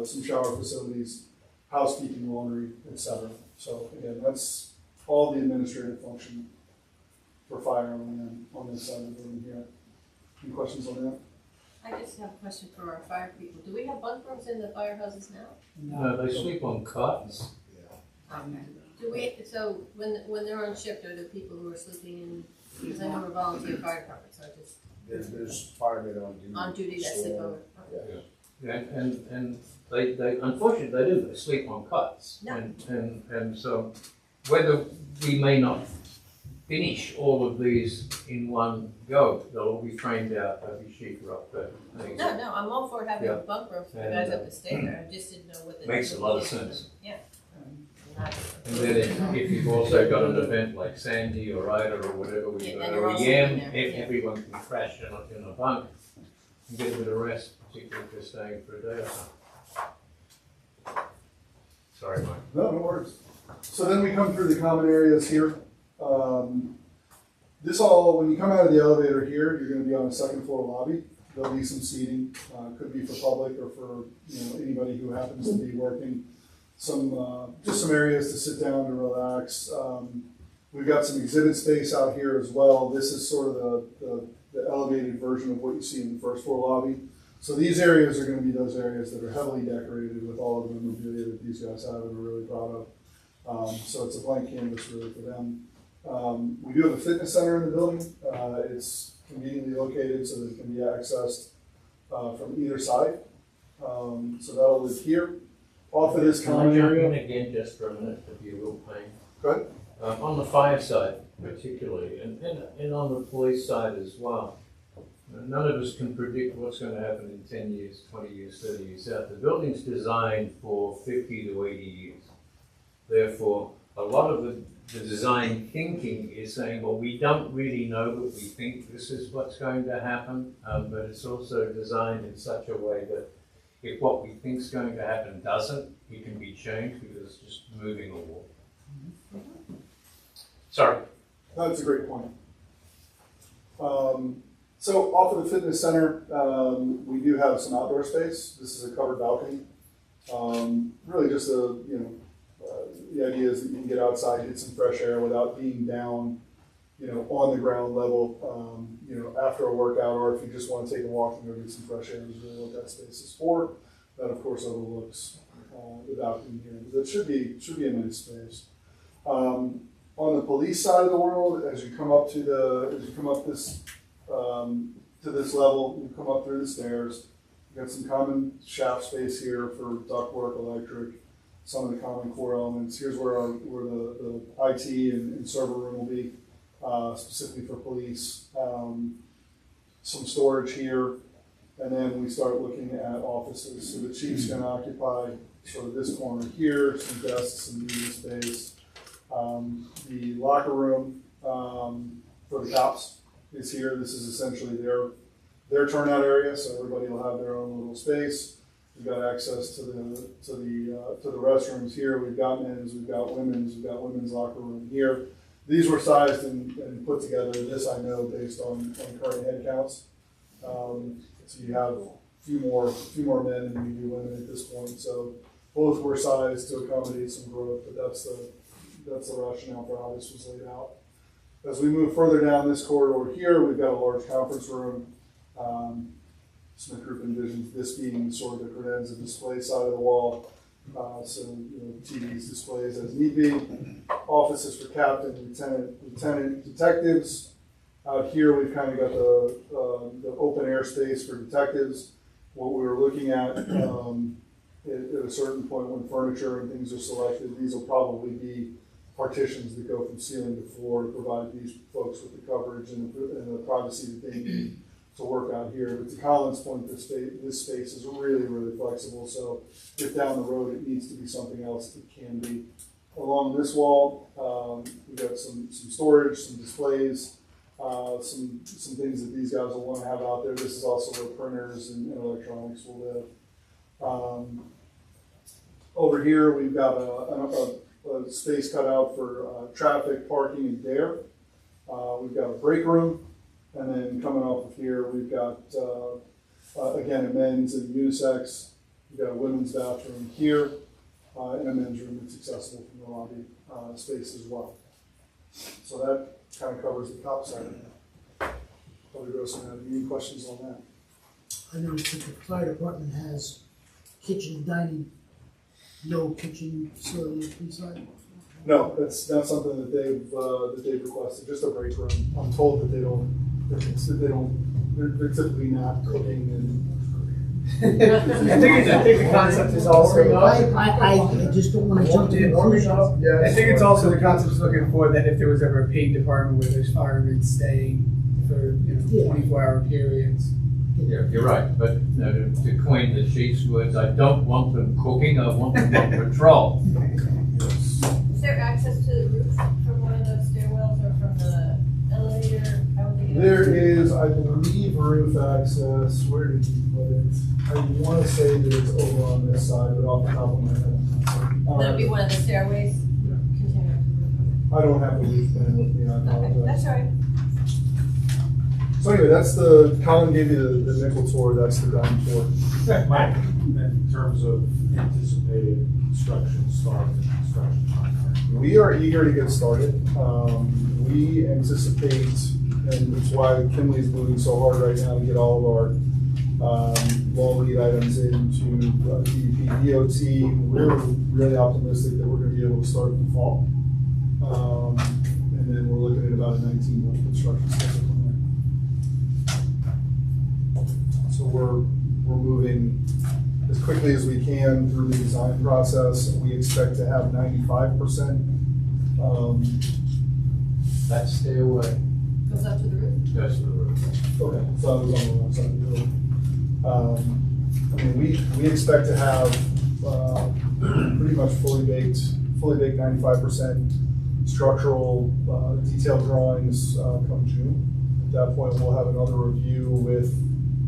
some shower facilities, housekeeping, laundry, etc. So again, that's all the administrative function for fire on this side of the building here. Any questions on that? I just have a question for our fire people. Do we have bunk rooms in the firehouses now? No, they sleep on cots. Okay. Do we, so when they're on shift, are there people who are sleeping in, because I know we're volunteer fire department, so I just. There's firemen on duty. That sleep over. Yeah. Yeah, and they unfortunately they do, they sleep on cots. No. And so whether we may not finish all of these in one go, they'll all be trained out, they'll be sheeted up, but things. No, I'm all for having Yeah. a bunk room for the And, guys up to stay there. I just didn't know what the. Makes a lot of sense. Yeah. And then if you've also got an event like Sandy or Ida or whatever, where Yeah, you then go you're all sleeping there, yeah. everyone can crash in a bunk and get a bit of rest, particularly if they're staying for a day or so. Sorry, Mike. No worries. So then we come through the common areas here. This all, when you come out of the elevator here, you're going to be on a second floor lobby. There'll be some seating, could be for public or for anybody who happens to be working. Just some areas to sit down and relax. We've got some exhibit space out here as well. This is sort of the the elevated version of what you see in the first floor lobby. So these areas are going to be those areas that are heavily decorated with all of the memorabilia that these guys have and are really proud of. So it's a blank canvas really for them. We do have a fitness center in the building. It's conveniently located so that it can be accessed from either side. So that'll live here. Off of this Can I common jump area. in again just for a minute, if you will, Payne? Go ahead. On the fire side particularly, and on the police side as well. None of us can predict what's going to happen in 10 years, 20 years, 30 years out. The building's designed for 50 to 80 years. Therefore, a lot of the design thinking is saying, well, we don't really know, but we think this is what's going to happen. But it's also designed in such a way that if what we think is going to happen doesn't, it can be changed because it's just moving a wall. Sorry. That's a great point. So off of the fitness center, we do have some outdoor space. This is a covered balcony. Really just the idea is that you can get outside, get some fresh air without being down, on the ground level, after a workout, or if you just want to take a walk and go get some fresh air, is really what that space is for. That of course overlooks the balcony here. That should be a nice space. On the police side of the world, as you come up this to this level, you come up through the stairs. You got some common shaft space here for ductwork, electric, some of the common core elements. Here's where the IT and server room will be, specifically for police. Some storage here, and then we start looking at offices. So the chief's going to occupy sort of this corner here, some desks, some meeting space. The locker room for the cops is here. This is essentially their turnout area, so everybody will have their own little space. We've got access to the restrooms here. We've got men's, we've got women's locker room here. These were sized and put together. This I know based on current head counts. So you have a few more men than you do women at this point. So both were sized to accommodate some growth, but that's the rationale for how this was laid out. As we move further down this corridor here, we've got a large conference room. Smith Group envisions this being sort of the credenza display side of the wall. TVs, displays as need be. Offices for captain, lieutenant, detectives. Out here, we've kind of got the open air space for detectives. What we were looking at at a certain point when furniture and things are selected, these will probably be partitions that go from ceiling to floor to provide these folks with the coverage and the privacy that they need to work out here. But to Colin's point, this space is really, really flexible. So if down the road it needs to be something else, it can be. Along this wall, we've got some storage, some displays, some things that these guys will want to have out there. This is also where printers and electronics will live. Over here, we've got a space cut out for traffic, parking, and dare. We've got a break room, and then coming off of here, we've got, again, a men's and unisex. We've got a women's bathroom here, and a men's room that's accessible from the lobby space as well. So that kind of covers the top side of that. Probably Grossman, have any questions on that? I noticed that the fire department has kitchen and dining, no kitchen facility inside. No, that's not something that they've requested. Just a break room. I'm told that they're typically not cooking and. I think the concept is also. I just don't want to jump to conclusions. I think it's also the concept is looking for that if there was ever a paid department where there's firemen staying for 24-hour periods. Yeah, you're right, but to coin the chief's words, I don't want them cooking, I want them on patrol. Is there access to the roof from one of those stairwells or from the elevator? How would they get There is, I believe, roof access. Where did you put it? I want to say that it's over on this side, but off the top of my head. That'd be one of the stairways? Yeah. Continue up to I don't have the roof plan with me. I the roof. Okay, apologize. that's all right. So anyway, Colin gave you the nickel tour. That's the dime tour. Mike, in terms of anticipated construction start and construction timeline. We are eager to get started. We anticipate And it's why Kinley's moving so hard right now to get all of our long lead items into DEP, DOT. We're really optimistic that we're gonna be able to start in the fall. And then we're looking at about a 19-month construction schedule from there. So we're moving as quickly as we can through the design process. We expect to have 95%. That stairway Goes up to the roof? goes to the roof. Okay, so I was on the wrong side of the building. I mean, we expect to have pretty much fully baked 95% structural detailed drawings come June. At that point, we'll have another review with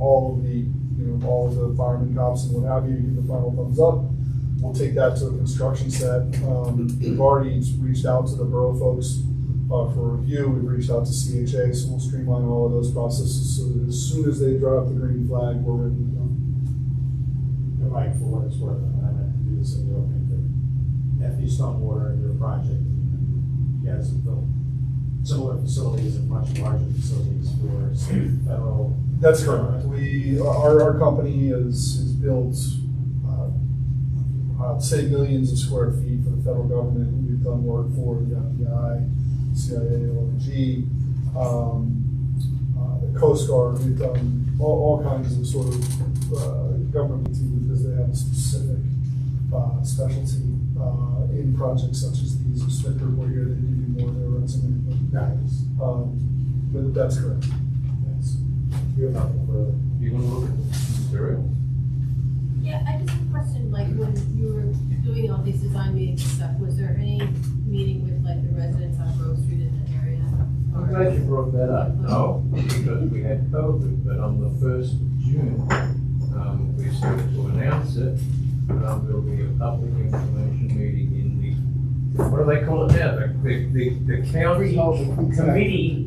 all of the firemen, cops, and what have you, give the final thumbs up. We'll take that to a construction set. We've already reached out to the borough folks for review. We've reached out to CHA, so we'll streamline all of those processes so that as soon as they drop the green flag, we're ready to go. And Mike, for what it's worth, I meant to do this in the opening, but FD Stormwater and your project, you guys have built similar facilities and much larger facilities for state, federal. That's correct. Our company is built, I'd say millions of square feet for the federal government. We've done work for the FBI, CIA, ONG, the Coast Guard. We've done all kinds of sort of government teams because they have a specific specialty in projects such as these. Smith Group here, they give you more of their resume. But that's correct. Yes. You have nothing further. You want to look at the material? Yeah, I just have a question, like, when you were doing all these design meetings and stuff, was there any meeting with, like, the residents on Grove Street in that area? I'm glad you brought that up. No, because we had COVID, but on the 1st of June, we started to announce it. There'll be a public information meeting in the, what do they call it now? The county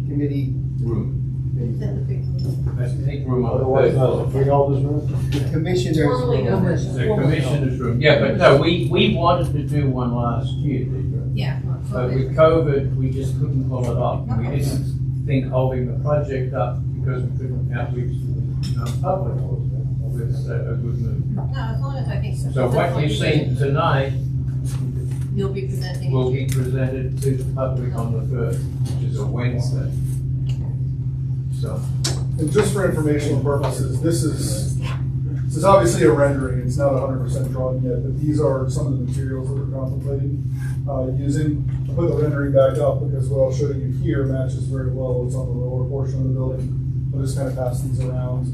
committee room. Is that the big one? That's the big room on the Otherwise, third floor. freeholders room? The commissioners. Formerly known as. The commissioner's room, yeah, but no, we wanted to do one last year, Deidre. Yeah. But with COVID, we just couldn't pull it off. We didn't think holding the project up because we couldn't outreach to the public was a good move. No, as long as I think so. So what you've seen tonight You'll be presenting. will be presented to the public on the 1st, which is a Wednesday. So, And just for informational purposes, this is obviously a rendering. It's not 100% drawn yet, but these are some of the materials that we're contemplating using. I put the rendering back up because what I'll show you here matches very well what's on the lower portion of the building. I'll just kind of pass these around.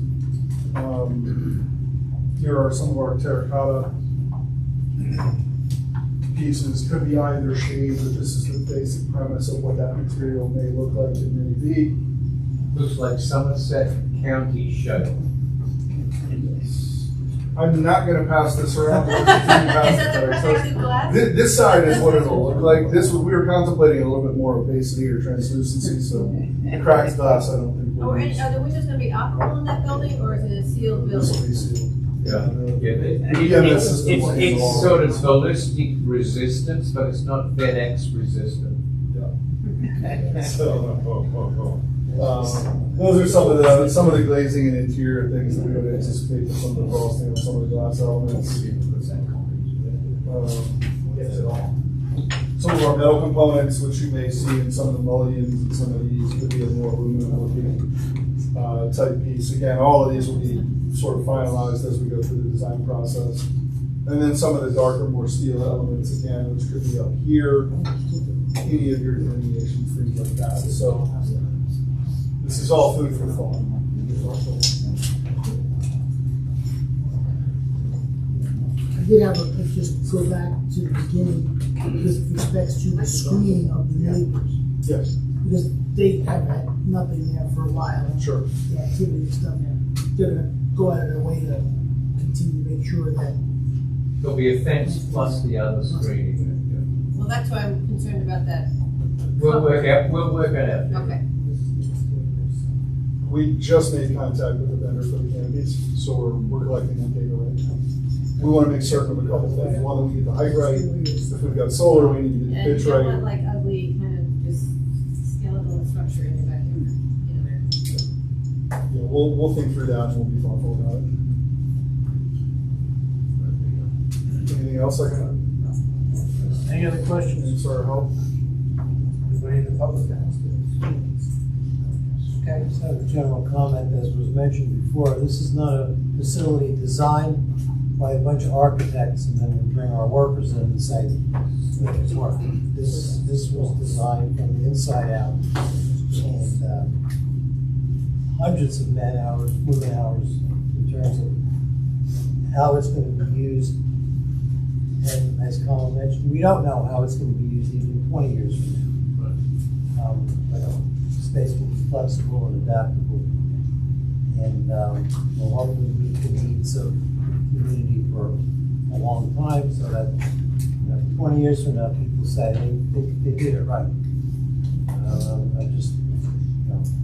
Here are some of our terracotta pieces. Could be either shade, but this is the basic premise of what that material may look like and may be. looks like Somerset County show. I'm not gonna pass this around. Is that the protective glass? This side is what it'll look like. We were contemplating a little bit more opacity or translucency, so the cracked glass, I don't think. Oh, are the windows gonna be operable in that building, or is it a sealed This will building? be sealed. It's sort of ballistic resistance, but it's not FedEx resistant. Those are some of the glazing and interior things that we would anticipate for some of the frosting and some of the glass elements. Some of our metal components, which you may see in some of the mullions and some of these, could be a more aluminum looking type piece. Again, all of these will be sort of finalized as we go through the design process. And then some of the darker, more steel elements, again, which could be up here, any of your delineations, things like that. So this is all food for thought. I did have just go back to the beginning with respect to the screening of the neighbors. Yes, Because they have had nothing there for a while. sure. The activity and stuff, they're gonna go out of their way to continue to make sure that. There'll be a fence plus the other screening. Well, that's why I'm concerned about that. We'll work it out. Okay. We just made contact with the vendor for the canopies, so we're collecting that data right now. We want to make certain of a couple things. One, that we get the height right. If we've got solar, we need to get the And pitch you don't right. want like ugly kind of just skeletal structure in your backyard. we'll think through that and we'll be thoughtful about it. Anything else I can? Any other questions? Sorry, help. Anybody in the public ask? Okay, just have a general comment, as was mentioned before, this is not a facility designed by a bunch of architects and then we bring our workers in and say, make it work. This was designed from the inside out and hundreds of man hours, women hours in terms of how it's going to be used. And as Colin mentioned, we don't know how it's going to be used even 20 years from now. But space will be flexible and adaptable. And well, hopefully we can meet some community for a long time so that 20 years from now people say they did it right. I'm just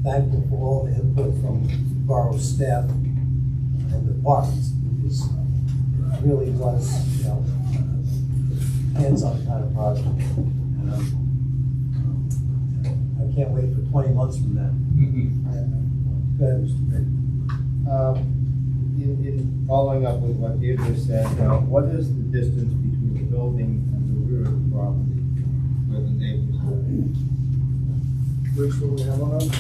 thankful for all the input from borough staff and departments because it really was hands-on kind of project. And I can't wait for 20 months from now. Go ahead, Mr. Baker. In following up with what Dave just said, what is the distance between the building and the rear of the property where the neighbors live? Rich, what do we have on that?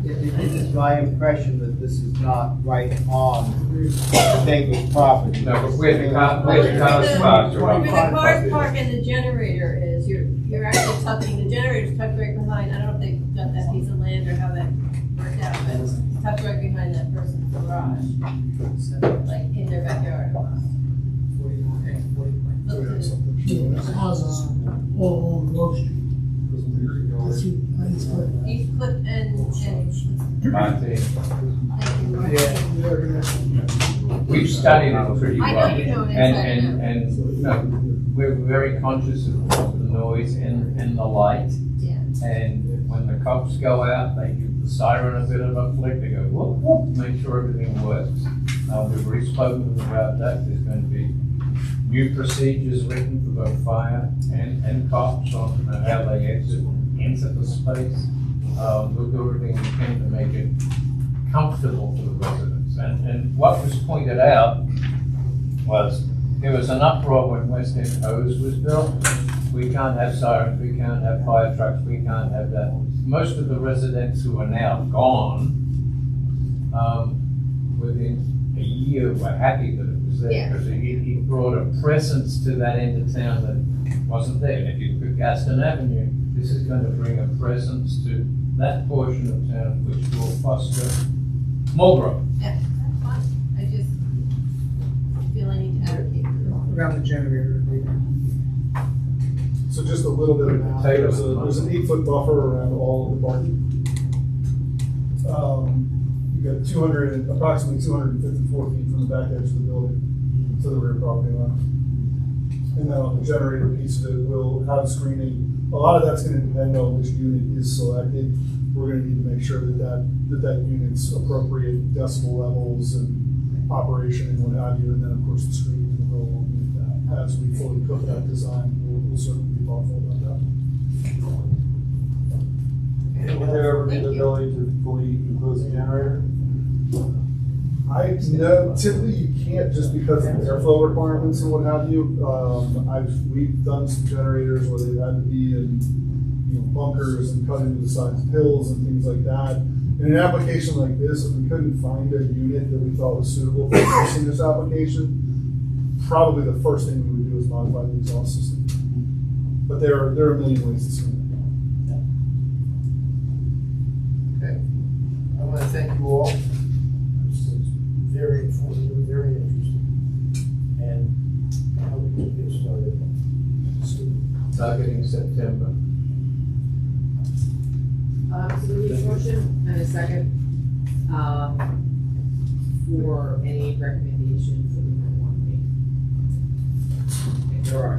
It is my impression that this is not right on the neighbor's property. No, but where the cars parked are Where on the cars park and the generator is, you're actually tucking, the generator's tucked right behind, I don't know if they got that piece of land or how that worked out, but it's tucked right behind that person's garage, like in their backyard. Look to The houses all along Grove Street. That's who, East Cliff and Monty. yeah. We've studied it pretty I know well. you know it inside And we're very conscious of the noise and the light. Yeah. And when the cops go out, they give the siren a bit of a flick, they go whoop, whoop, make sure everything works. We've already spoken to them about that. There's going to be new procedures written for both fire and cops on how they exit into the space. We'll do everything we can to make it comfortable for the residents. And what was pointed out was there was an uproar when West End Hose was built. We can't have sirens, we can't have fire trucks, we can't have that. Most of the residents who are now gone, within a year were happy that it was there because he brought a presence to that end of town that wasn't there. And if you look at Gaston Avenue, this is going to bring a presence to that portion of town which will foster more growth. Yeah, that's fine. I just feel I need to advocate for it. Around the generator. So just a little bit of math. There's an 8-foot buffer around all of the parking. You've got approximately 254 feet from the back edge of the building to the rear property line. And then on the generator piece of it, we'll have screening. A lot of that's going to depend on which unit is selected. We're going to need to make sure that unit's appropriate decibel levels and operation and what have you. And then of course the screening will go along with that. As we fully cook that design, we'll certainly be thoughtful about that. Would there ever be the ability to fully enclose the generator? I know typically you can't just because of airflow requirements and what have you. We've done some generators where they've had to be in bunkers and cut into the sides of hills and things like that. In an application like this, if we couldn't find a unit that we thought was suitable for using this application, probably the first thing we would do is modify the exhaust system. But there are a million ways to skin it. Okay. I want to thank you all. This is very informative, very interesting. And I hope we can get started soon. Targeting September. So we need a motion and a second, for any recommendation for the marijuana meeting. If there are.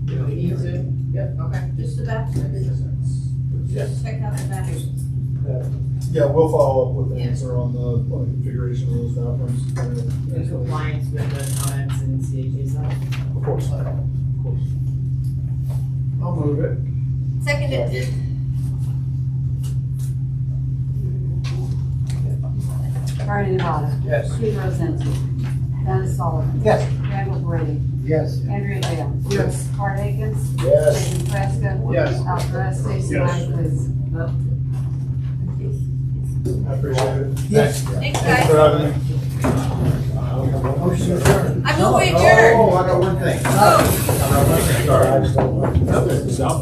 You don't need to? Yep, okay. Just the back, Yes. check out the back. Yeah, we'll follow up with the Yeah. answer on the configuration of those bathrooms. In compliance with the comments in CHA side? Of course. I'll move it. Seconded. Brian Nevada. Yes. Steve Rosenzi. Dennis Sullivan. Yes. Randall Brady. Yes. Andrea Leon. Yes. Art Akins. Yes. Jason Fresca. Yes. Al Perez, Stacy Yes. Langley's. I appreciate it. Yes. Thanks, For guys. having me. Motion adjourned. I move we adjourn. Oh, I got one thing. Oh.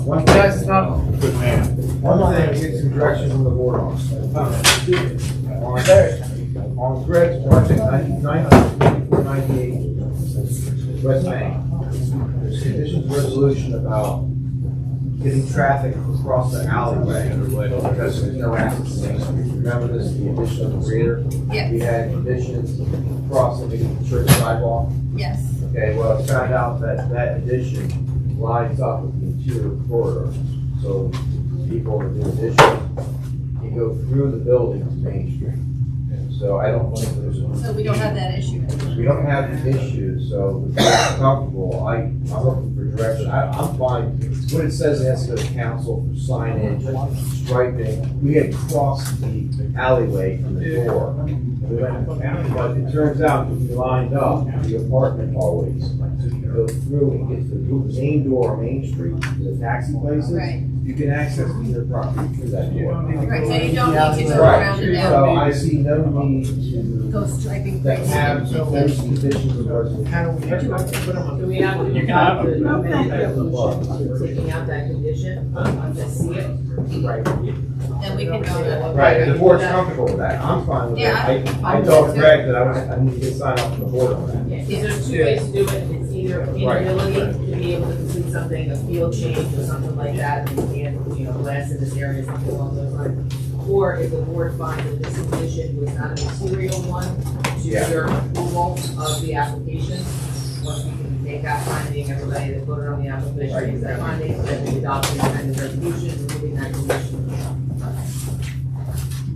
One thing, Good man. one thing, get some direction from the board on. On Greg's project, 1998 West Bank, there's conditions resolution about getting traffic across the alleyway because there's no access to Main Street. Remember this, the addition of the grader? Yeah. We had conditions crossing the church sidewalk. Yes. Okay, well, it's found out that that addition lines up with the interior corridor. So people that do addition, you go through the building to Main Street. So I don't think there's, So we don't have that issue. we don't have the issue, so if you're comfortable, I'm looking for direction. I'm fine. What it says, it has to go to council for signage, striping. We had crossed the alleyway from the door. But it turns out if you lined up the apartment hallways, so you go through and get to the main door on Main Street, the taxi places, Right. you can access either property through that door. Right, so you don't need to go Right, around and so down, I see no need to go striping that crazy. have those conditions of resolution. Do we have to? You can have the amended resolution, taking out that condition, just see it? Right. Then we can go to. Right, and the board's comfortable with that, I'm fine with Yeah, it. I'm I fine told with it. Greg that I need to get sign off from the board on that. Yeah, 'cause there's two ways to do it, it's either inability to be able to complete something, a field change or something like that, and you can't, blast in this area, something along those lines. Or if the board finds that this condition was not a material one to Yeah. your approval of the application, once we can make that finding, everybody that voted on the application makes that finding, then we adopt the amended resolution, removing that condition.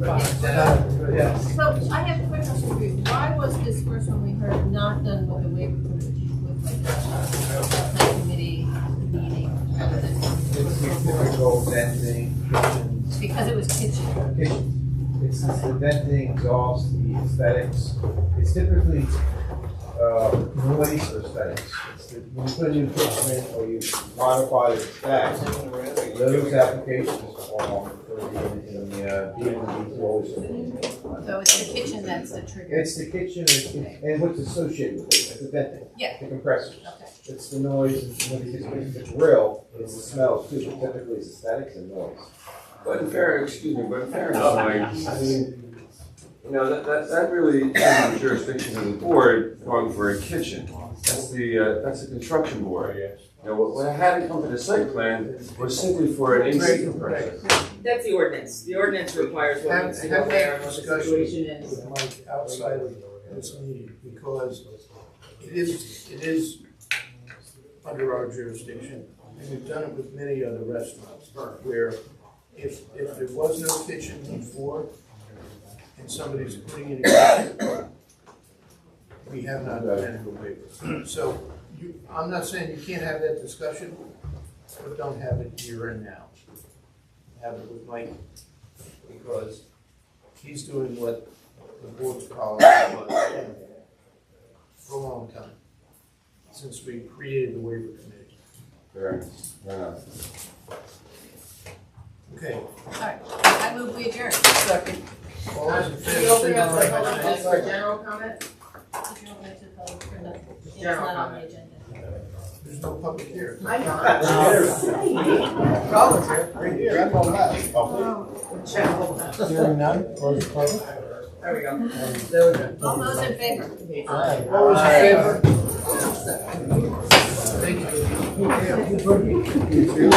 So I have a quick question for you. Why was this first one we heard not done with the waiver committee, with like the plan committee meeting rather than? It's the typical venting, kitchens, Because it was kitchen. It's the venting, exhaust, the aesthetics. It's typically, noise or aesthetics. When you put a new kitchen in or you modify the specs, those applications fall for the So it's the kitchen that's the trigger. It's the kitchen and what's associated with it, it's the venting. Yeah. The compressors. Okay. It's the noise, it's the grill, it's the smells too, but typically it's aesthetics and noise. But in fairness, I mean, that really isn't the jurisdiction of the board going for a kitchen. That's the construction board. What I had to come to the site plan was simply for an AC compressor. That's the ordinance. The ordinance requires what needs to go there and what the situation is. Like outside of this meeting, because it is under our jurisdiction, and we've done it with many other restaurants, where if there was no kitchen before, and somebody's putting in a kitchen, we have not granted a waiver. So, I'm not saying you can't have that discussion, but don't have it here and now. Have it with Mike, because he's doing what the board's policy was for a long time, since we created the waiver committee. Correct. Okay, Alright, I move we adjourn. second. All those in We favor, open up signify the by public saying just for general comment? If you want me to tell them for nothing, it's General not on the comment. agenda. there's no public here. I know. Problems here, right here. Hearing none, close the public. There we go. All those in favor? All those in favor? Thank you.